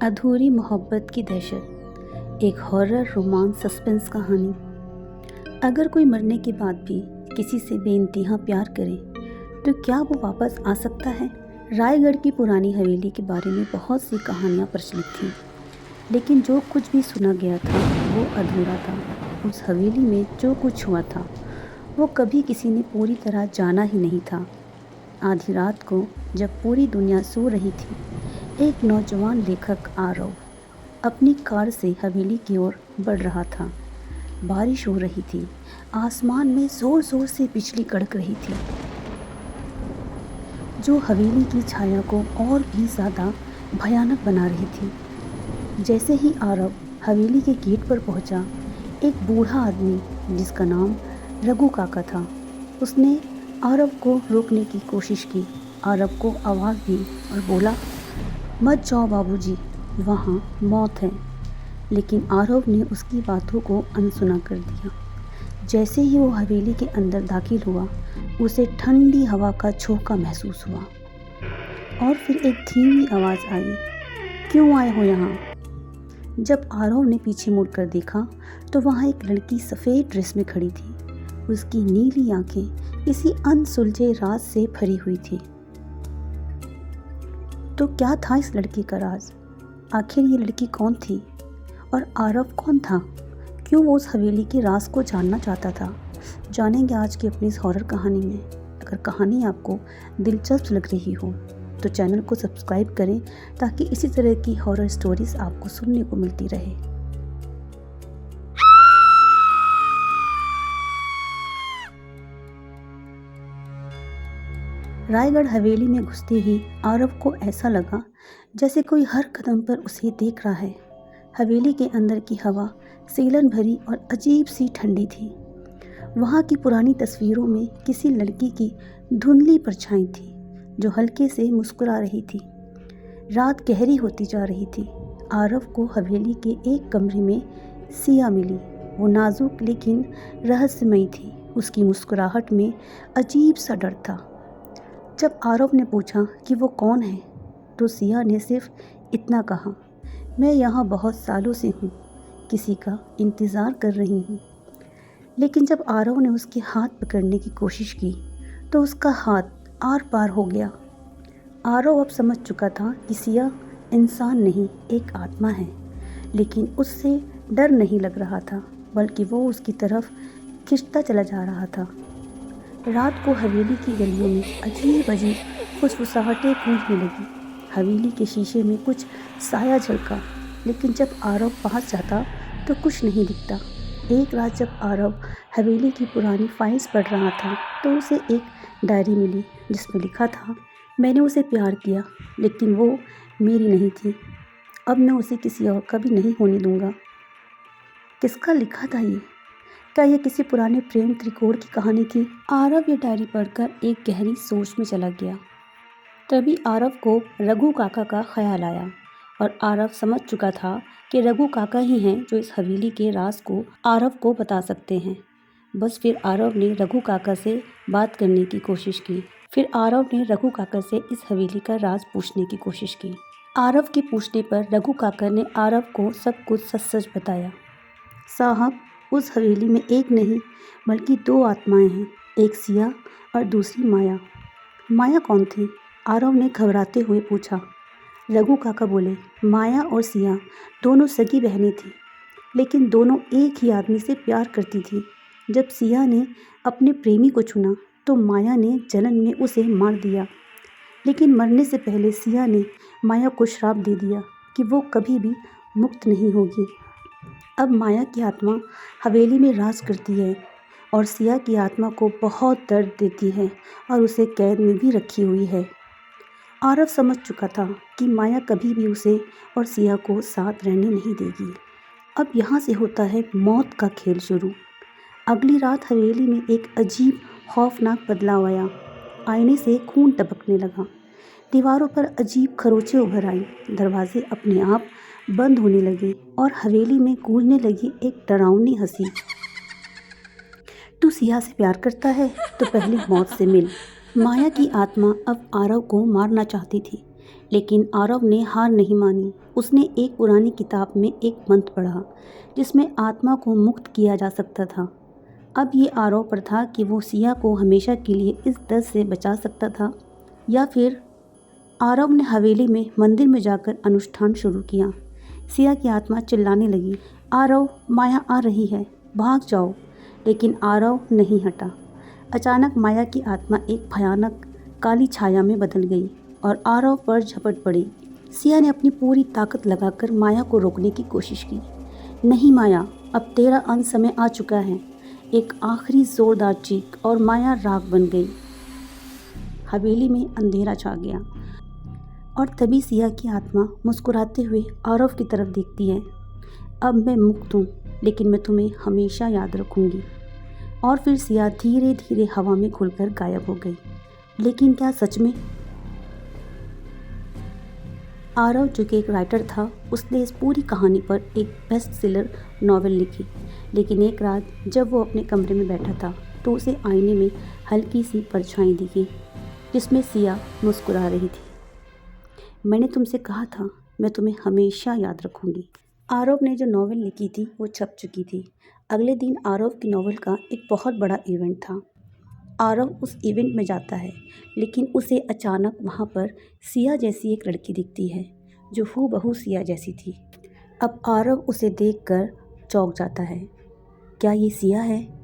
अधूरी मोहब्बत की दहशत, एक हॉरर रोमांस सस्पेंस कहानी। अगर कोई मरने के बाद भी किसी से बेइंतहा प्यार करे तो क्या वो वापस आ सकता है? रायगढ़ की पुरानी हवेली के बारे में बहुत सी कहानियाँ प्रचलित थीं, लेकिन जो कुछ भी सुना गया था वो अधूरा था। उस हवेली में जो कुछ हुआ था वो कभी किसी ने पूरी तरह जाना ही नहीं था। आधी रात को जब पूरी दुनिया सो रही थी, एक नौजवान लेखक आरव अपनी कार से हवेली की ओर बढ़ रहा था। बारिश हो रही थी, आसमान में ज़ोर ज़ोर से बिजली कड़क रही थी, जो हवेली की छाया को और भी ज़्यादा भयानक बना रही थी। जैसे ही आरव हवेली के गेट पर पहुंचा, एक बूढ़ा आदमी जिसका नाम रघु काका था, उसने आरव को रोकने की कोशिश की। आरव को आवाज़ दी और बोला, मत जाओ बाबूजी, वहाँ मौत है। लेकिन आरव ने उसकी बातों को अनसुना कर दिया। जैसे ही वो हवेली के अंदर दाखिल हुआ, उसे ठंडी हवा का झोंका महसूस हुआ और फिर एक धीमी आवाज़ आई, क्यों आए हो यहाँ? जब आरव ने पीछे मुड़कर देखा तो वहाँ एक लड़की सफ़ेद ड्रेस में खड़ी थी। उसकी नीली आंखें किसी अनसुलझे राज से भरी हुई थी। तो क्या था इस लड़की का राज? आखिर ये लड़की कौन थी और आरव कौन था? क्यों वो उस हवेली के राज को जानना चाहता था? जानेंगे आज की अपनी इस हॉरर कहानी में। अगर कहानी आपको दिलचस्प लग रही हो तो चैनल को सब्सक्राइब करें ताकि इसी तरह की हॉरर स्टोरीज आपको सुनने को मिलती रहे। रायगढ़ हवेली में घुसते ही आरव को ऐसा लगा जैसे कोई हर कदम पर उसे देख रहा है। हवेली के अंदर की हवा सीलन भरी और अजीब सी ठंडी थी। वहाँ की पुरानी तस्वीरों में किसी लड़की की धुंधली परछाई थी जो हल्के से मुस्कुरा रही थी। रात गहरी होती जा रही थी। आरव को हवेली के एक कमरे में सिया मिली। वो नाजुक लेकिन रहस्यमयी थी। उसकी मुस्कुराहट में अजीब सा डर था। जब आरव ने पूछा कि वो कौन है तो सिया ने सिर्फ इतना कहा, मैं यहाँ बहुत सालों से हूँ, किसी का इंतज़ार कर रही हूँ। लेकिन जब आरव ने उसके हाथ पकड़ने की कोशिश की तो उसका हाथ आर पार हो गया। आरव अब समझ चुका था कि सिया इंसान नहीं, एक आत्मा है। लेकिन उससे डर नहीं लग रहा था, बल्कि वो उसकी तरफ खिंचता चला जा रहा था। रात को हवेली की गलियों में अजीब अजीब फुसफुसाहटें गूंजने लगी। हवेली के शीशे में कुछ साया झलका, लेकिन जब आरव पास जाता तो कुछ नहीं दिखता। एक रात जब आरव हवेली की पुरानी फाइल्स पढ़ रहा था तो उसे एक डायरी मिली जिसमें लिखा था, मैंने उसे प्यार किया लेकिन वो मेरी नहीं थी। अब मैं उसे किसी और का भी नहीं होने दूंगा। किसका लिखा था ये? क्या यह किसी पुराने प्रेम त्रिकोण की कहानी थी? आरव ये डायरी पढ़कर एक गहरी सोच में चला गया। तभी आरव को रघु काका का ख्याल आया और आरव समझ चुका था कि रघु काका ही हैं जो इस हवेली के राज को आरव को बता सकते हैं। बस फिर आरव ने रघु काका से बात करने की कोशिश की। फिर आरव ने रघु काका से इस हवेली का राज पूछने की कोशिश की। आरव के पूछने पर रघु काका ने आरव को सब कुछ सच सच बताया। साहब, उस हवेली में एक नहीं बल्कि दो आत्माएं हैं, एक सिया और दूसरी माया। माया कौन थी? आरव ने घबराते हुए पूछा। रघु काका बोले, माया और सिया दोनों सगी बहनें थीं, लेकिन दोनों एक ही आदमी से प्यार करती थी। जब सिया ने अपने प्रेमी को चुना तो माया ने जलन में उसे मार दिया, लेकिन मरने से पहले सिया ने माया को श्राप दे दिया कि वो कभी भी मुक्त नहीं होगी। अब माया की आत्मा हवेली में राज करती है और सिया की आत्मा को बहुत दर्द देती है और उसे कैद में भी रखी हुई है। आरव समझ चुका था कि माया कभी भी उसे और सिया को साथ रहने नहीं देगी। अब यहाँ से होता है मौत का खेल शुरू। अगली रात हवेली में एक अजीब खौफनाक बदलाव आया। आईने से खून टपकने लगा, दीवारों पर अजीब खरोंचें उभर आईं, दरवाजे अपने आप बंद होने लगे और हवेली में गूंजने लगी एक डरावनी हंसी। तू सिया से प्यार करता है तो पहले मौत से मिल। माया की आत्मा अब आरव को मारना चाहती थी, लेकिन आरव ने हार नहीं मानी। उसने एक पुरानी किताब में एक मंत्र पढ़ा जिसमें आत्मा को मुक्त किया जा सकता था। अब ये आरव पर था कि वो सिया को हमेशा के लिए इस दर्द से बचा सकता था या फिर। आरव ने हवेली में मंदिर में जाकर अनुष्ठान शुरू किया। सिया की आत्मा चिल्लाने लगी, आरव, माया आ रही है, भाग जाओ। लेकिन आरव नहीं हटा। अचानक माया की आत्मा एक भयानक काली छाया में बदल गई और आरव पर झपट पड़ी। सिया ने अपनी पूरी ताकत लगाकर माया को रोकने की कोशिश की। नहीं माया, अब तेरा अंत समय आ चुका है। एक आखिरी जोरदार चीख और माया राख बन गई। हवेली में अंधेरा छा गया और तभी सिया की आत्मा मुस्कुराते हुए आरव की तरफ देखती है। अब मैं मुक्त हूँ, लेकिन मैं तुम्हें हमेशा याद रखूँगी। और फिर सिया धीरे धीरे हवा में खुलकर गायब हो गई। लेकिन क्या सच में? आरव जो कि एक राइटर था, उसने इस पूरी कहानी पर एक बेस्ट सेलर नॉवेल लिखी। लेकिन एक रात जब वो अपने कमरे में बैठा था तो उसे आईने में हल्की सी परछाई दिखी जिसमें सिया मुस्कुरा रही थी। मैंने तुमसे कहा था, मैं तुम्हें हमेशा याद रखूँगी। आरव ने जो नॉवेल लिखी थी वो छप चुकी थी। अगले दिन आरव की नॉवेल का एक बहुत बड़ा इवेंट था। आरव उस इवेंट में जाता है, लेकिन उसे अचानक वहाँ पर सिया जैसी एक लड़की दिखती है जो हूबहू सिया जैसी थी। अब आरव उसे देखकर चौंक जाता है। क्या ये सिया है?